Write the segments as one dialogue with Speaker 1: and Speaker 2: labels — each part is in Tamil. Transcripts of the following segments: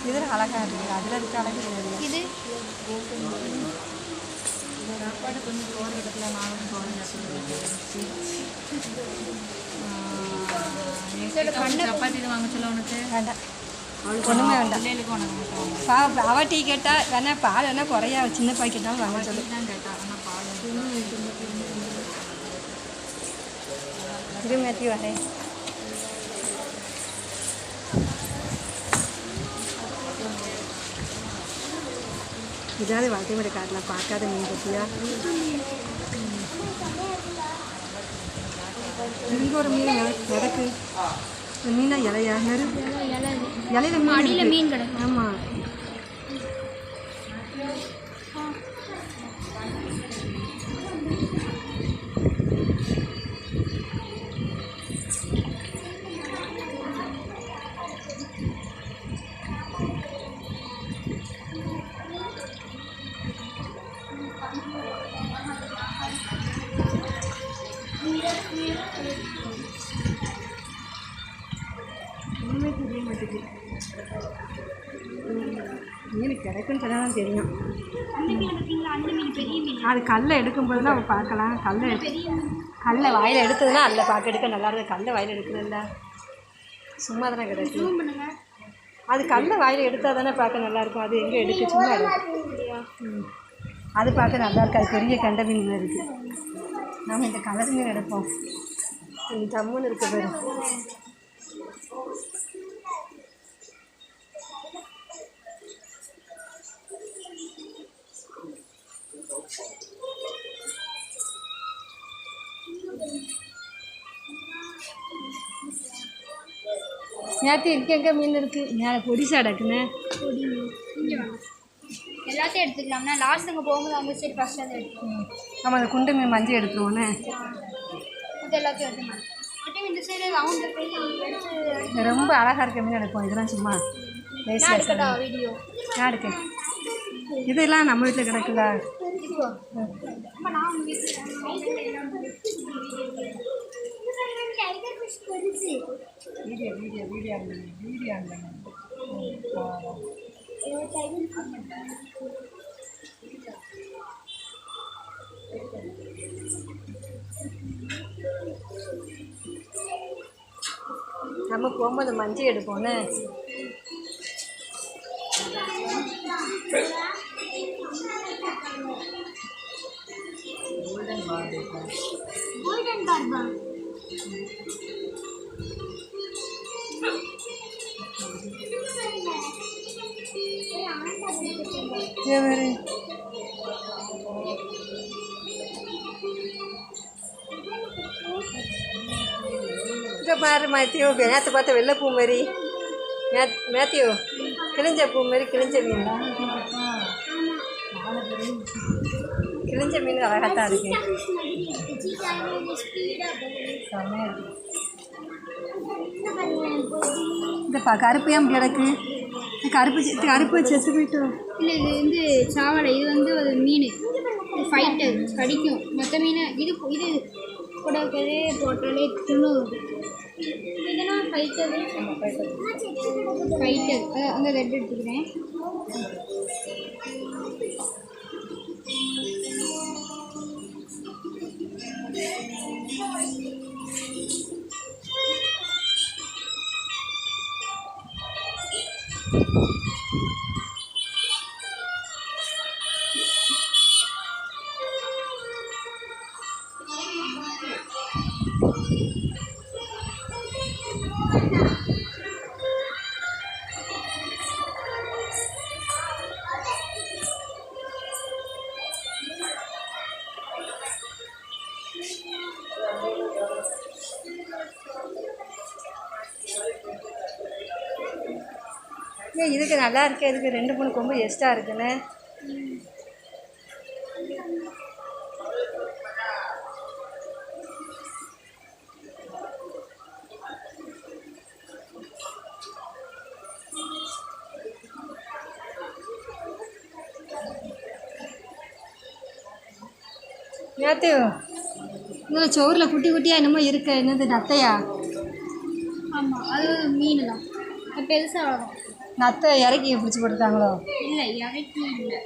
Speaker 1: இதில் அழகாக இருக்குது, அதில் இருக்க அழகு இது சாப்பாடு கொஞ்சம் சோறு எடுக்கலாம். நானும் சோறு சப்பாத்தி வாங்க சொல்ல உனக்கு வேண்டாம், ஒன்றுமே வேண்டாம். பிள்ளைகளுக்கு உனக்கு அவள் டீ கேட்டால் வேணா பால் வேணா குறையா சின்ன பாக்கெட்டாலும் வாங்க சொல்லி தான் கேட்டால். ஆனால் பால் திரும்பி வரேன். இதாவது வாழ்க்கை முறை காட்டலாம், பார்க்காத மீன் பற்றியா. இங்கே ஒரு மீன் கிடக்கு. மீனா இலையா இலையில மீன் கிடக்கு. ஆமாம், மீன் கிடைக்குன்னு சொன்னால் தான் தெரியும். அது கல்லை எடுக்கும்போதுலாம் அவள் பார்க்கலாம். கல்லை வாயில் எடுத்ததுன்னா அதில் பார்க்க எடுக்க நல்லா இருக்குது. கல்லை வாயில் எடுக்கிறதில்ல, சும்மா தானே கிடைக்கும். அது கல்லை வாயில் எடுத்தால் தானே பார்க்க நல்லாயிருக்கும். அது எங்கே எடுக்க சும்மா அது பார்க்க நல்லா இருக்காது. பெரிய கெண்டை மீன் இருக்குது. நாம் இந்த கலர் மீன் எடுப்போம். தம்முன்னு இருக்க பேர். நேற்று எங்கே மீன் இருக்குது? மேலே பொடிசா கிடக்குண்ணே. பொடி மீன் இங்கே வேணும், எல்லாத்தையும் எடுத்துக்கலாம்ண்ணா. லாஸ்ட் அங்கே போகும்போது அந்த சைடு ஃபஸ்ட்டு அதை எடுத்துக்கணும். நம்ம அந்த குண்டு மீன் மஞ்சள் எடுத்துருவோண்ணே. அது எல்லாத்தையும் எடுத்துக்கலாம். மட்டும் இந்த சைடு ரவுண்டு போய் ரொம்ப அழகாக இருக்க மீன் எடுப்போம். இதெல்லாம் சும்மா வீடியோ நான் எடுக்கேன். இதெல்லாம் நம்ம வீட்டில் கிடக்குதா? நம்ம போகும்போது மஞ்சள் எடுப்போன்னு. கோல்டன் பார்பா இங்கே பாரு மேத்யூ, நேற்று பார்த்த வெள்ளைப்பூ மாதிரி. மேத்யூ கிழிஞ்ச பூ மாதிரி கிழிஞ்ச மீன். கிழிஞ்ச மீன் அழகாத்தான் இருக்கு. இந்த கருப்பு ஏன் கிடக்கு? கருப்பு செத்து போயிட்டோம். இல்லை, இது வந்து சாவடை. இது வந்து ஒரு மீன் ஃபைட்டர் கடிக்கும். மற்ற மீன் இது கூட போட்டாலே துணுது. இதெல்லாம் ஃபைட்டர் அந்த ரெட் எடுத்துக்கிறேன். இதுக்கு நல்லா இருக்கு. இதுக்கு 2-3 கொம்பு எக்ஸ்ட்ரா இருக்குன்னு. நேற்று இன்னும் சோறில் குட்டி குட்டியாக என்னமோ இருக்க, என்னது நத்தையா? ஆமாம், அது மீன் தான். பெருசாக வளரும்.
Speaker 2: நத்தை இறக்கி பிடிச்சி போட்டுருக்காங்களோ?
Speaker 1: இல்லை இறக்கி இல்லை,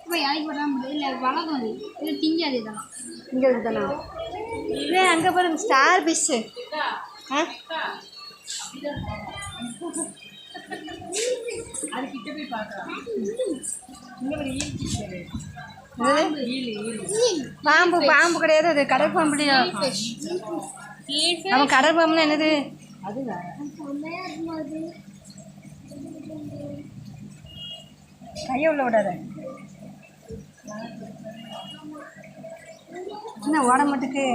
Speaker 1: இப்போ இறக்கி போட முடியாது. இல்லை வளரும், அது இது திங்காது. இதெல்லாம்
Speaker 2: இங்கே இருக்குதானா? இதே அங்கே பாருங்க ஸ்டார் ஃபிஷ்ஷு. அது கிட்ட போய் பார்க்கலாம். பாம்பு பாம்பு கிடையாது, அது கடல் பாம்பு இல்லையா? அவன் கடல் பாம்புனா என்னது? அது கையை உள்ள விடாத. என்ன ஓட மாட்டுக்கு?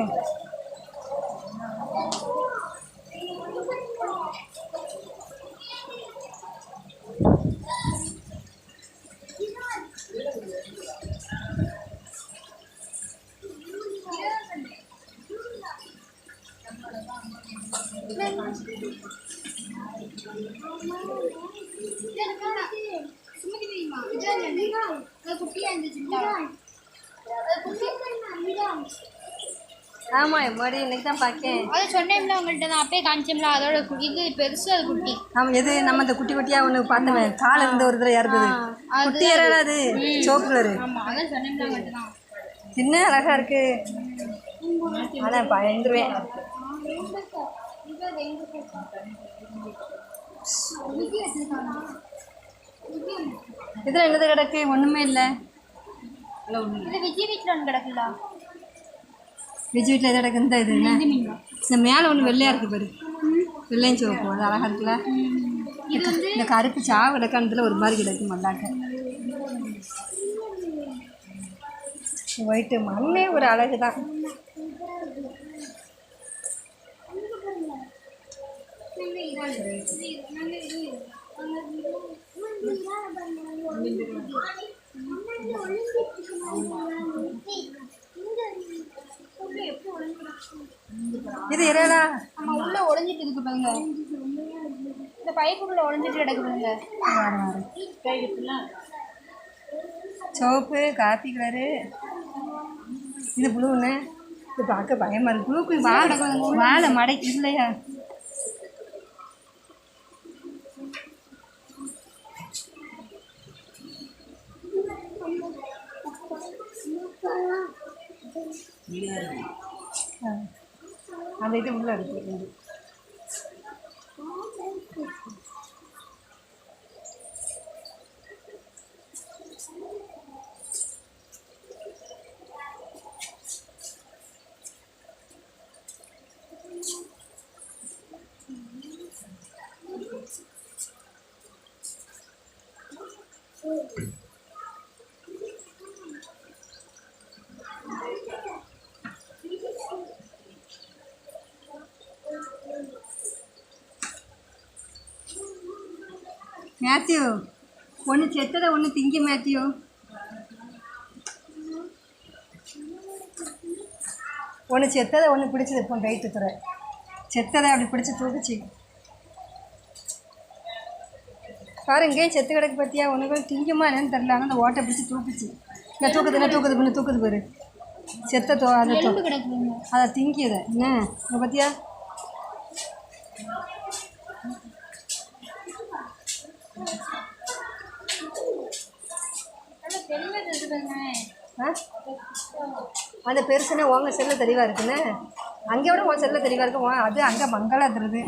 Speaker 2: ஆமாம் எம்மாடி இன்னைக்கு தான் பார்க்கேன்.
Speaker 1: அதை சொன்னேன்ல உங்கள்கிட்ட, தான் அப்பயே காமிச்சோம்ல. அதோட இது பெருசு, அது குட்டி.
Speaker 2: ஆமாம் எது நம்ம அந்த குட்டி குட்டியாக ஒன்று பார்த்தவன் காலை இருந்து ஒரு தடவை இறக்குது. குட்டி இறாது சோப்பு கலரு.
Speaker 1: ஆமாம் அதான் சொன்னேன்ல உங்கள்கிட்ட தான்.
Speaker 2: என்ன அழகாக இருக்கு. ஆனால் பயந்துருவேன். இதில் என்னது கிடக்கு? ஒன்றுமே இல்லை.
Speaker 1: இது விஜய் வீட்டில் ஒன்று கிடக்குல்ல.
Speaker 2: விஜய் வீட்டில் எது கிடக்கு? இந்த இது என்ன இந்த மேலே ஒன்று வெள்ளையாக இருக்குது பாரு, வெள்ளையும் சிவப்பு. அது அழகாக இருக்குல்ல.
Speaker 1: இது வந்து
Speaker 2: இந்த கருப்பு சாவு கிடக்கானதுல ஒரு மாதிரி கிடக்கு மல்லாக்க. ஒயிட்டு மண்ணே ஒரு அழகு தான். இது இறடா.
Speaker 1: நம்ம உள்ள ஒளிஞ்சிட்டு இருக்கு பாருங்க, இந்த பைப்புக்குள்ள ஒளிஞ்சிட்டு கிடக்கு பாருங்க.
Speaker 2: சிவப்பு காப்பி கலரு, இது ப்ளூன்னு. இது பார்க்க பயமாக இருக்கு. ப்ளூக்கு வாழை மடைக்கு இல்லையா? அந்த இது உள்ள இருக்கு. மேத்யூ ஒன்று செத்ததை ஒன்று திங்க. மேத்யூ ஒன்று செத்ததை ஒன்று பிடிச்சது. இப்போ ரைட்டு துறை செத்ததை அப்படி பிடிச்சி தூக்குச்சு பாரு. இங்கேயும் செத்து கிடக்கு பார்த்தியா? ஒன்று திங்குமா என்னன்னு தெரில. ஆனால் அந்த ஓட்டை பிடிச்சி தூக்குச்சு. என்ன தூக்குது, என்ன தூக்குது, பண்ணி தூக்குது பாரு. செத்த அதை திங்கியதை என்ன இங்கே பார்த்தியா? அந்த பெருசுன்னா உங்கள் செல்ல தெளிவாக இருக்குன்னு, அங்கே விட உன் செல்ல தெளிவாக இருக்கும். அது அங்கே மங்களாக தெரியுது.